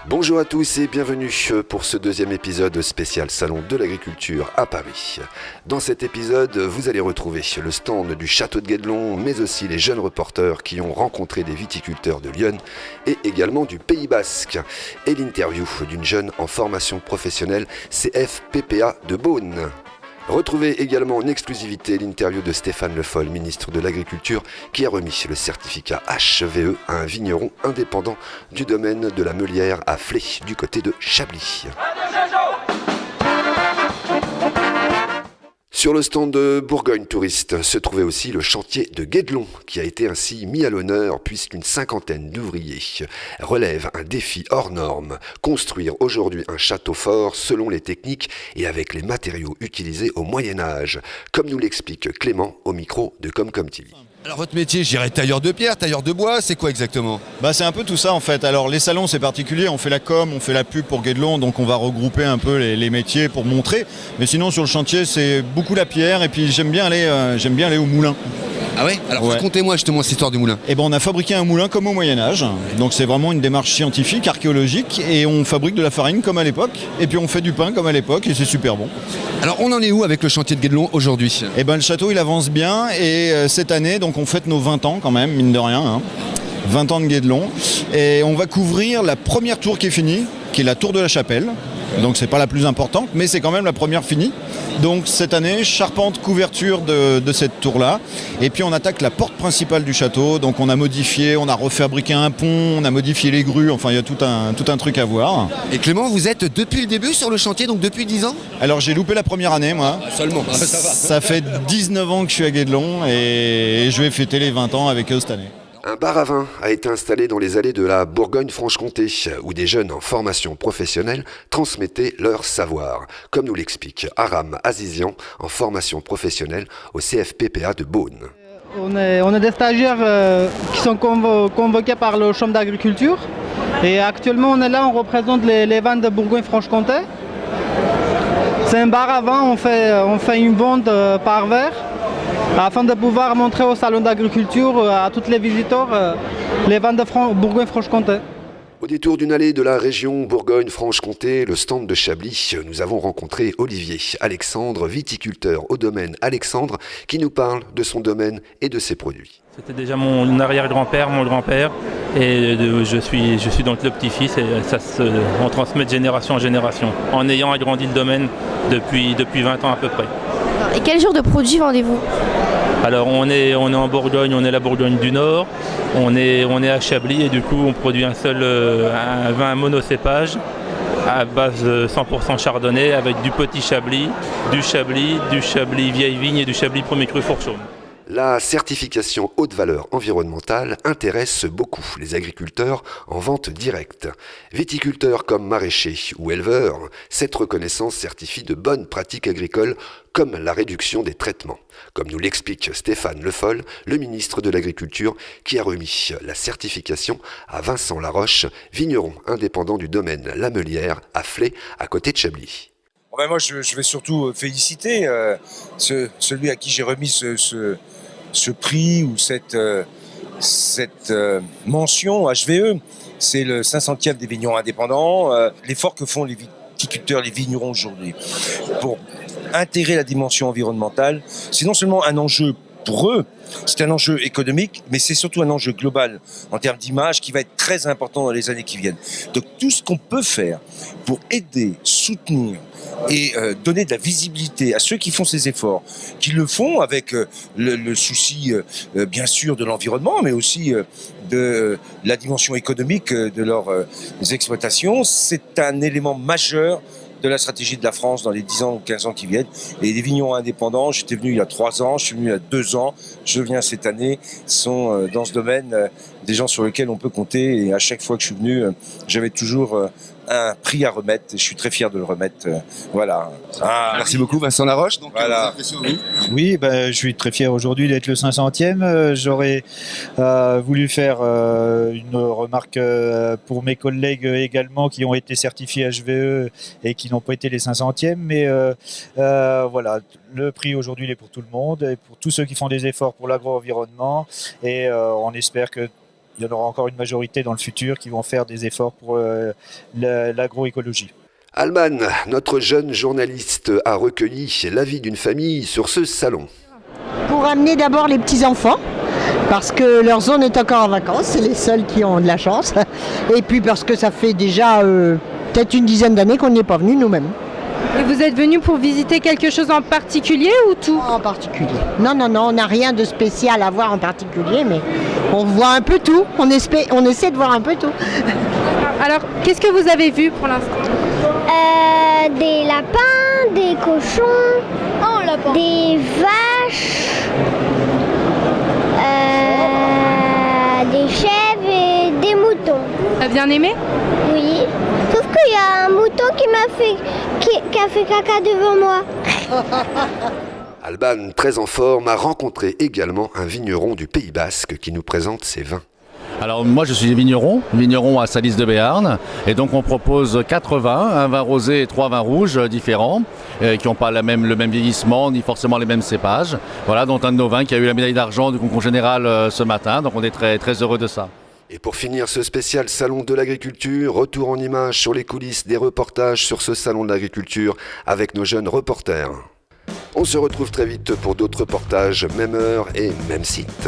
Bonjour à tous et bienvenue pour ce deuxième épisode spécial Salon de l'Agriculture à Paris. Dans cet épisode, vous allez retrouver le stand du Château de Guédelon, mais aussi les jeunes reporters qui ont rencontré des viticulteurs de Lyon et également du Pays Basque. Et l'interview d'une jeune en formation professionnelle CFPPA de Beaune. Retrouvez également en exclusivité l'interview de Stéphane Le Foll, ministre de l'Agriculture, qui a remis le certificat HVE à un vigneron indépendant du domaine de la Meulière à Flé, du côté de Chablis. Sur le stand de Bourgogne Touriste se trouvait aussi le chantier de Guédelon, qui a été ainsi mis à l'honneur puisqu'une cinquantaine d'ouvriers relèvent un défi hors norme, construire aujourd'hui un château fort selon les techniques et avec les matériaux utilisés au Moyen-Âge, comme nous l'explique Clément au micro de Comcom TV. Alors votre métier, je dirais tailleur de pierre, tailleur de bois, c'est quoi exactement ? C'est un peu tout ça en fait. Alors les salons c'est particulier, on fait la com, on fait la pub pour Guédelon, donc on va regrouper un peu les métiers pour montrer. Mais sinon sur le chantier c'est beaucoup la pierre et puis j'aime bien aller au moulin. Ah ouais ? Alors racontez-moi justement cette histoire du moulin. On a fabriqué un moulin comme au Moyen-Âge, donc c'est vraiment une démarche scientifique, archéologique, et on fabrique de la farine comme à l'époque, et puis on fait du pain comme à l'époque, et c'est super bon. Alors on en est où avec le chantier de Guédelon aujourd'hui ? Le château il avance bien, et cette année donc on fête nos 20 ans quand même, mine de rien, 20 ans de Guédelon, et on va couvrir la première tour qui est finie, qui est la tour de la chapelle. Donc c'est pas la plus importante, mais c'est quand même la première finie. Donc cette année, charpente, couverture de cette tour-là. Et puis on attaque la porte principale du château. Donc on a modifié, on a refabriqué un pont, on a modifié les grues. Enfin il y a tout un truc à voir. Et Clément, vous êtes depuis le début sur le chantier, donc depuis 10 ans ? Alors j'ai loupé la première année moi. Seulement, ça va. Ça fait 19 ans que je suis à Guédelon et je vais fêter les 20 ans avec eux cette année. Un bar à vin a été installé dans les allées de la Bourgogne-Franche-Comté, où des jeunes en formation professionnelle transmettaient leur savoir, comme nous l'explique Aram Azizian, en formation professionnelle au CFPPA de Beaune. On est des stagiaires qui sont convoqués par le Chambre d'agriculture. Et actuellement, on est là, on représente les vins de Bourgogne-Franche-Comté. C'est un bar à vin, on fait une vente par verre, afin de pouvoir montrer au salon d'agriculture à tous les visiteurs les vins de Bourgogne-Franche-Comté. Au détour d'une allée de la région Bourgogne-Franche-Comté, le stand de Chablis, nous avons rencontré Olivier Alexandre, viticulteur au domaine Alexandre, qui nous parle de son domaine et de ses produits. C'était déjà mon arrière-grand-père, mon grand-père, et je suis donc le petit-fils, et on transmet de génération en génération, en ayant agrandi le domaine depuis 20 ans à peu près. Et quel genre de produits vendez-vous ? Alors on est en Bourgogne, on est la Bourgogne du Nord, on est à Chablis et du coup on produit un vin monocépage à base de 100% chardonnay avec du petit Chablis, du Chablis vieille vigne et du Chablis premier cru Fourchaume. La certification haute valeur environnementale intéresse beaucoup les agriculteurs en vente directe. Viticulteurs comme maraîchers ou éleveurs, cette reconnaissance certifie de bonnes pratiques agricoles comme la réduction des traitements. Comme nous l'explique Stéphane Le Foll, le ministre de l'Agriculture, qui a remis la certification à Vincent Laroche, vigneron indépendant du domaine La Meulière à Flé, à côté de Chablis. Moi, je vais surtout féliciter celui à qui j'ai remis ce prix ou cette mention HVE. C'est le 500e des vignerons indépendants. L'effort que font les viticulteurs, les vignerons aujourd'hui pour intégrer la dimension environnementale, c'est non seulement un enjeu pour eux, c'est un enjeu économique, mais c'est surtout un enjeu global en termes d'image qui va être très important dans les années qui viennent. Donc tout ce qu'on peut faire pour aider, soutenir et donner de la visibilité à ceux qui font ces efforts, qui le font avec le souci bien sûr de l'environnement, mais aussi de la dimension économique de leurs exploitations, c'est un élément majeur de la stratégie de la France dans les 10 ans ou 15 ans qui viennent. Et les vignerons indépendants, j'étais venu il y a 3 ans, je suis venu il y a 2 ans, je viens cette année, sont dans ce domaine des gens sur lesquels on peut compter. Et à chaque fois que je suis venu, j'avais toujours un prix à remettre. Je suis très fier de le remettre. Voilà. Ah, Merci beaucoup Vincent Laroche. Donc, Voilà. vos impressions, vous Oui, je suis très fier aujourd'hui d'être le 500e. J'aurais voulu faire une remarque pour mes collègues également qui ont été certifiés HVE et qui n'ont pas été les 500e. Mais voilà, le prix aujourd'hui il est pour tout le monde et pour tous ceux qui font des efforts pour l'agro-environnement. Et on espère qu'il y en aura encore une majorité dans le futur qui vont faire des efforts pour l'agroécologie. Alban, notre jeune journaliste, a recueilli l'avis d'une famille sur ce salon. Pour amener d'abord les petits-enfants, parce que leur zone est encore en vacances, c'est les seuls qui ont de la chance. Et puis parce que ça fait déjà peut-être une dizaine d'années qu'on n'y est pas venu nous-mêmes. Et vous êtes venu pour visiter quelque chose en particulier ou tout ? En particulier. Non, on n'a rien de spécial à voir en particulier, mais on voit un peu tout. On essaie de voir un peu tout. Alors, qu'est-ce que vous avez vu pour l'instant ? Des lapins, des cochons, des vaches, des chèvres et des moutons. T'as bien aimé ? Oui. Sauf qu'il y a un mouton qui a fait caca devant moi. Alban, très en forme, a rencontré également un vigneron du Pays Basque qui nous présente ses vins. Alors moi je suis vigneron à Salis de Béarn et donc on propose 4 vins, un vin rosé et 3 vins rouges différents qui n'ont pas le même vieillissement ni forcément les mêmes cépages. Voilà, dont un de nos vins qui a eu la médaille d'argent du concours général ce matin, donc on est très, très heureux de ça. Et pour finir ce spécial Salon de l'Agriculture, retour en images sur les coulisses des reportages sur ce Salon de l'Agriculture avec nos jeunes reporters. On se retrouve très vite pour d'autres reportages, même heure et même site.